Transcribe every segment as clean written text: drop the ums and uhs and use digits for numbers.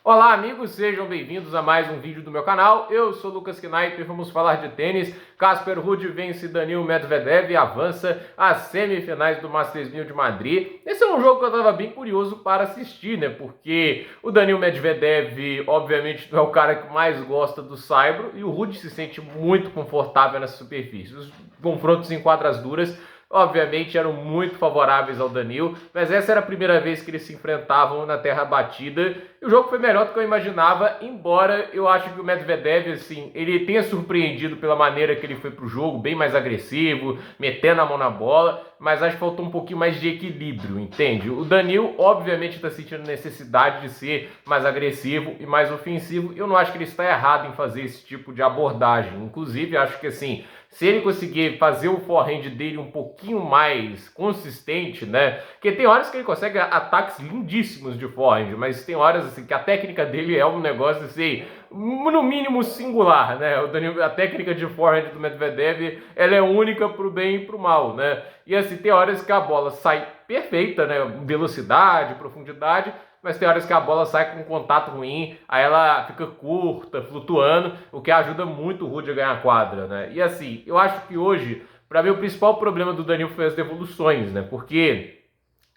Olá amigos, sejam bem-vindos a mais um vídeo do meu canal. Eu sou Lucas Knight e vamos falar de tênis. Casper Ruud vence Daniil Medvedev e avança às semifinais do Masters 1000 de Madrid. Esse é um jogo que eu estava bem curioso para assistir, né? Porque o Daniil Medvedev, obviamente, não é o cara que mais gosta do saibro e o Ruud se sente muito confortável nessa superfície. Os confrontos em quadras duras obviamente eram muito favoráveis ao Daniil, mas essa era a primeira vez que eles se enfrentavam na terra batida e o jogo foi melhor do que eu imaginava, embora eu acho que o Medvedev, assim, ele tenha surpreendido pela maneira que ele foi pro jogo, bem mais agressivo, metendo a mão na bola, mas acho que faltou um pouquinho mais de equilíbrio, entende? O Daniil, obviamente, está sentindo necessidade de ser mais agressivo e mais ofensivo, eu não acho que ele está errado em fazer esse tipo de abordagem, inclusive acho que, assim, se ele conseguir fazer o forehand dele um pouquinho mais consistente, né? Porque tem horas que ele consegue ataques lindíssimos de forehand, mas tem horas assim que a técnica dele é um negócio assim, no mínimo singular, né? A técnica de forehand do Medvedev, ela é única pro bem e pro mal, né? E assim, tem horas que a bola sai perfeita, né? Velocidade, profundidade, mas tem horas que a bola sai com um contato ruim, aí ela fica curta, flutuando, o que ajuda muito o Ruud a ganhar a quadra, né? E assim, eu acho que hoje, para mim, o principal problema do Daniil foi as devoluções, né? Porque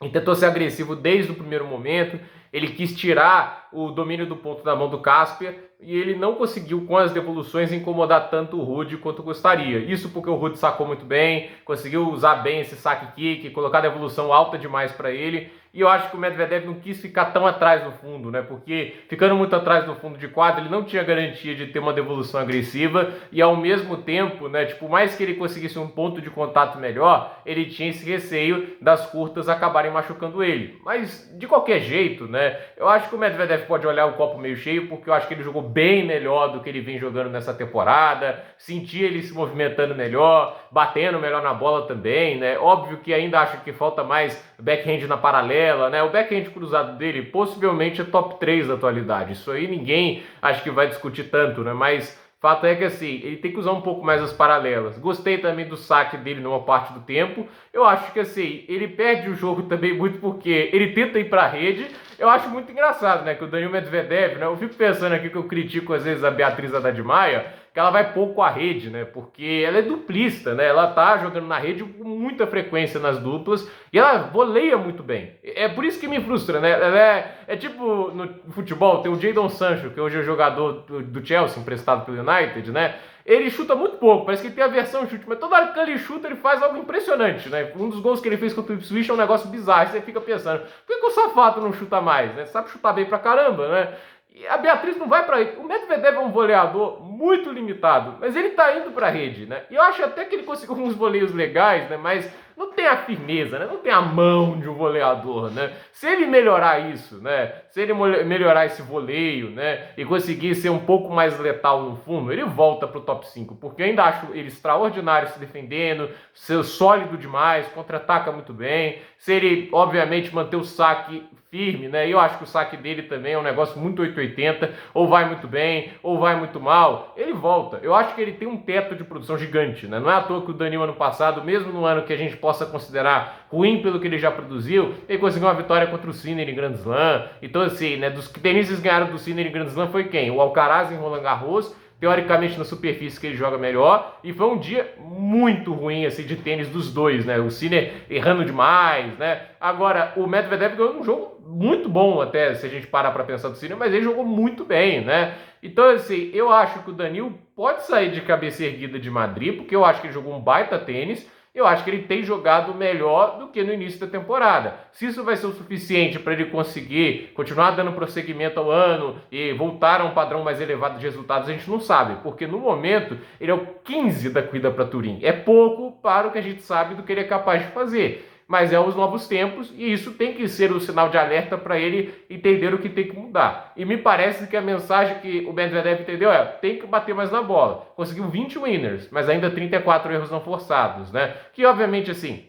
ele tentou ser agressivo desde o primeiro momento, ele quis tirar o domínio do ponto da mão do Casper e ele não conseguiu, com as devoluções, incomodar tanto o Ruud quanto gostaria. Isso porque o Ruud sacou muito bem, conseguiu usar bem esse saque kick, colocar a devolução alta demais para ele. E eu acho que o Medvedev não quis ficar tão atrás do fundo, né? Porque ficando muito atrás do fundo de quadra, ele não tinha garantia de ter uma devolução agressiva e ao mesmo tempo, né? Tipo, mais que ele conseguisse um ponto de contato melhor, ele tinha esse receio das curtas acabarem machucando ele. Mas de qualquer jeito, né? Eu acho que o Medvedev pode olhar o copo meio cheio, porque eu acho que ele jogou bem melhor do que ele vem jogando nessa temporada. Senti ele se movimentando melhor, batendo melhor na bola também, né? Óbvio que ainda acho que falta mais backhand na paralela, né? O backhand cruzado dele possivelmente é top 3 da atualidade. Isso aí ninguém acho que vai discutir tanto, né? Mas fato é que assim, ele tem que usar um pouco mais as paralelas. Gostei também do saque dele numa parte do tempo. Eu acho que assim, ele perde o jogo também muito porque ele tenta ir pra rede. Eu acho muito engraçado, né? Que o Daniil Medvedev, né? Eu fico pensando aqui que eu critico às vezes a Beatriz Haddad Maia, que ela vai pouco à rede, né? Porque ela é duplista, né? Ela tá jogando na rede com muita frequência nas duplas e ela voleia muito bem. É por isso que me frustra, né? Ela é tipo no futebol, tem o Jadon Sancho, que hoje é o jogador do Chelsea, emprestado pelo United, né? Ele chuta muito pouco, parece que ele tem aversão ao chute, mas toda hora que ele chuta, ele faz algo impressionante, né? Um dos gols que ele fez contra o Ipswich é um negócio bizarro, você fica pensando, por que o Safato não chuta mais, né? Sabe chutar bem pra caramba, né? E a Beatriz não vai pra rede. O Medvedev é um voleador muito limitado, mas ele tá indo pra rede, né? E eu acho até que ele conseguiu uns voleios legais, né? Mas não tem a firmeza, né? Não tem a mão de um voleador, né? Se ele melhorar isso, né? Se ele melhorar esse voleio, né? E conseguir ser um pouco mais letal no fundo, ele volta pro top 5, porque eu ainda acho ele extraordinário se defendendo, ser sólido demais, contra-ataca muito bem. Se ele, obviamente, manter o saque firme, né? E eu acho que o saque dele também é um negócio muito 880, ou vai muito bem, ou vai muito mal, ele volta. Eu acho que ele tem um teto de produção gigante, né? Não é à toa que o Daniil ano passado, mesmo no ano que a gente possa considerar ruim pelo que ele já produziu, ele conseguiu uma vitória contra o Sinner em Grand Slam. Então assim, né, dos tenistas que ganharam do Sinner em Grand Slam foi quem? O Alcaraz em Roland Garros, teoricamente na superfície que ele joga melhor, e foi um dia muito ruim assim de tênis dos dois, né? O Sinner errando demais, né? Agora, o Medvedev ganhou um jogo muito bom até, se a gente parar para pensar do Sinner, mas ele jogou muito bem, né? Então, assim, eu acho que o Daniil pode sair de cabeça erguida de Madrid, porque eu acho que ele jogou um baita tênis. Eu acho que ele tem jogado melhor do que no início da temporada. Se isso vai ser o suficiente para ele conseguir continuar dando prosseguimento ao ano e voltar a um padrão mais elevado de resultados, a gente não sabe. Porque no momento ele é o 15 da corrida para Turim. É pouco para o que a gente sabe do que ele é capaz de fazer. Mas é os novos tempos e isso tem que ser um sinal de alerta para ele entender o que tem que mudar. E me parece que a mensagem que o Medvedev entendeu é: tem que bater mais na bola. Conseguiu 20 winners, mas ainda 34 erros não forçados, né? Que obviamente assim,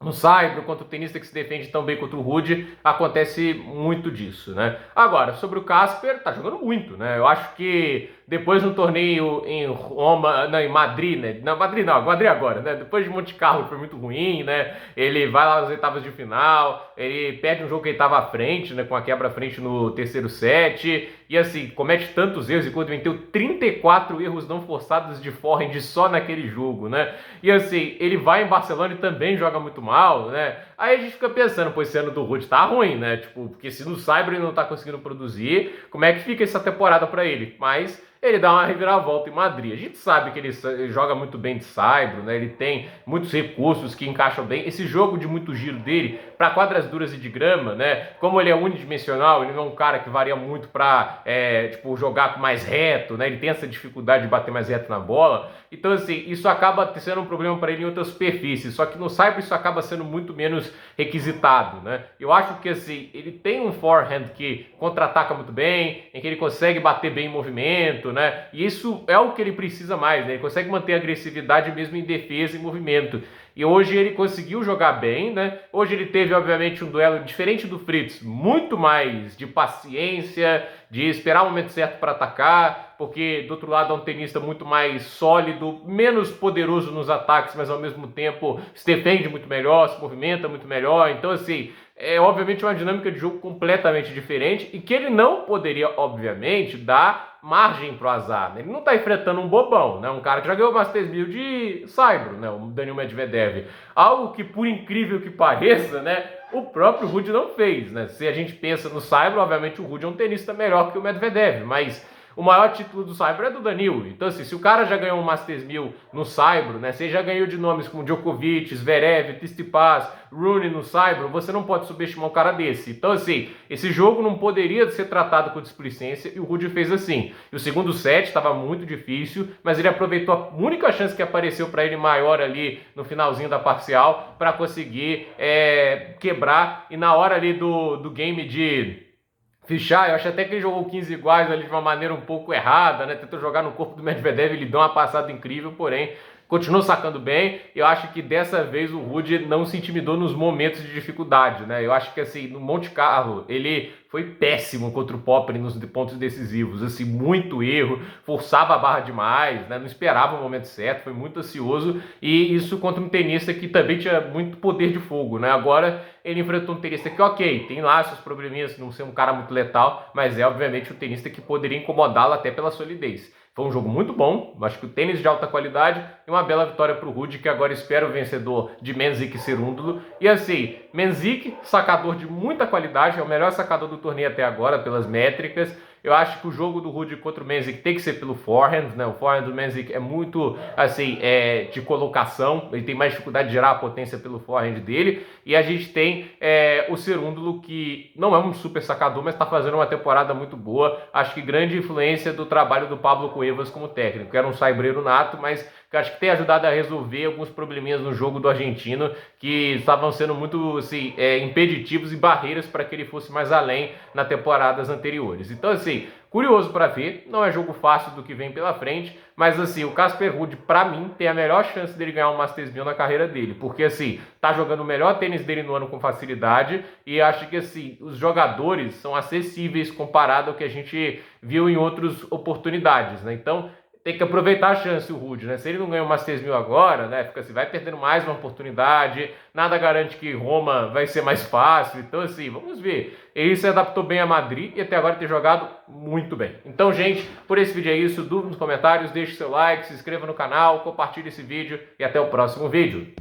no saibro, contra o tenista que se defende tão bem contra o Ruud, acontece muito disso, né? Agora, sobre o Casper, tá jogando muito, né? Eu acho que depois no torneio em Roma, não, em Madrid, né? Não, Madrid agora, né? Depois de Monte Carlo foi muito ruim, né? Ele vai lá nas oitavas de final, ele perde um jogo que ele estava à frente, né? Com a quebra à frente no terceiro set, e assim, comete tantos erros, e quando meteu 34 erros não forçados de forehand só naquele jogo, né? E assim, ele vai em Barcelona e também joga muito mal, né? Aí a gente fica pensando, pô, esse ano do Ruud tá ruim, né? Tipo, porque se no Saibro ele não tá conseguindo produzir, como é que fica essa temporada pra ele? Mas ele dá uma reviravolta em Madrid. A gente sabe que ele joga muito bem de saibro, né? Ele tem muitos recursos que encaixam bem. Esse jogo de muito giro dele para quadras duras e de grama, né? Como ele é unidimensional, ele não é um cara que varia muito para tipo, jogar mais reto, né? Ele tem essa dificuldade de bater mais reto na bola. Então, assim, isso acaba sendo um problema para ele em outras superfícies. Só que no saibro isso acaba sendo muito menos requisitado, né? Eu acho que, assim, ele tem um forehand que contra-ataca muito bem, em que ele consegue bater bem em movimento, né? E isso é o que ele precisa mais, né? Ele consegue manter a agressividade mesmo em defesa e movimento. E hoje ele conseguiu jogar bem, né? Hoje ele teve, obviamente, um duelo diferente do Fritz, muito mais de paciência, de esperar o momento certo para atacar, porque do outro lado é um tenista muito mais sólido, menos poderoso nos ataques, mas ao mesmo tempo se defende muito melhor, se movimenta muito melhor. Então, assim, é obviamente uma dinâmica de jogo completamente diferente e que ele não poderia, obviamente, dar margem pro azar, né? Ele não tá enfrentando um bobão, né? Um cara que já ganhou o Masters 1000 de saibro, né? O Daniil Medvedev. Algo que, por incrível que pareça, né? O próprio Ruud não fez, né? Se a gente pensa no saibro, obviamente o Ruud é um tenista melhor que o Medvedev, mas o maior título do saibro é do Daniil. Então, assim, se o cara já ganhou um Masters 1000 no saibro, né? Você já ganhou de nomes como Djokovic, Zverev, Tsitsipas, Rooney no saibro, você não pode subestimar um cara desse. Então, assim, esse jogo não poderia ser tratado com displicência e o Ruud fez assim. E o segundo set estava muito difícil, mas ele aproveitou a única chance que apareceu para ele maior ali no finalzinho da parcial para conseguir quebrar. E na hora ali do game de fichar, eu acho até que ele jogou 15 iguais ali de uma maneira um pouco errada, né? Tentou jogar no corpo do Medvedev, ele deu uma passada incrível, porém continuou sacando bem. Eu acho que dessa vez o Ruud não se intimidou nos momentos de dificuldade, né? Eu acho que assim, no Monte Carlo, ele foi péssimo contra o Popyrin nos pontos decisivos, assim, muito erro, forçava a barra demais, né? Não esperava o momento certo, foi muito ansioso, e isso contra um tenista que também tinha muito poder de fogo, né? Agora ele enfrentou um tenista que, ok, tem lá seus probleminhas, não ser um cara muito letal, mas é obviamente um tenista que poderia incomodá-lo até pela solidez. Foi um jogo muito bom, acho que o tênis de alta qualidade e uma bela vitória para o Ruud, que agora espera o vencedor de Mensik Cerúndolo. E assim, Mensik, sacador de muita qualidade, é o melhor sacador do torneio até agora, pelas métricas. Eu acho que o jogo do Ruud contra o Mensik tem que ser pelo forehand, né? O forehand do Mensik é muito, assim, de colocação. Ele tem mais dificuldade de gerar a potência pelo forehand dele. E a gente tem o Cerúndolo, que não é um super sacador, mas está fazendo uma temporada muito boa. Acho que grande influência do trabalho do Pablo Cuevas como técnico. Era um saibreiro nato, mas que acho que tem ajudado a resolver alguns probleminhas no jogo do argentino que estavam sendo muito assim, impeditivos e barreiras para que ele fosse mais além nas temporadas anteriores. Então, assim, curioso para ver, não é jogo fácil do que vem pela frente, mas assim, o Casper Ruud, para mim, tem a melhor chance dele ganhar um Masters 1000 na carreira dele, porque assim, tá jogando o melhor tênis dele no ano com facilidade, e acho que assim, os jogadores são acessíveis comparado ao que a gente viu em outras oportunidades, né? Então, tem que aproveitar a chance o Ruud, né? Se ele não ganha o Masters 1000 agora, né? Fica assim, vai perdendo mais uma oportunidade, nada garante que Roma vai ser mais fácil, então assim, vamos ver. Ele se adaptou bem a Madrid e até agora tem jogado muito bem. Então, gente, por esse vídeo é isso, dúvida nos comentários, deixe seu like, se inscreva no canal, compartilhe esse vídeo e até o próximo vídeo.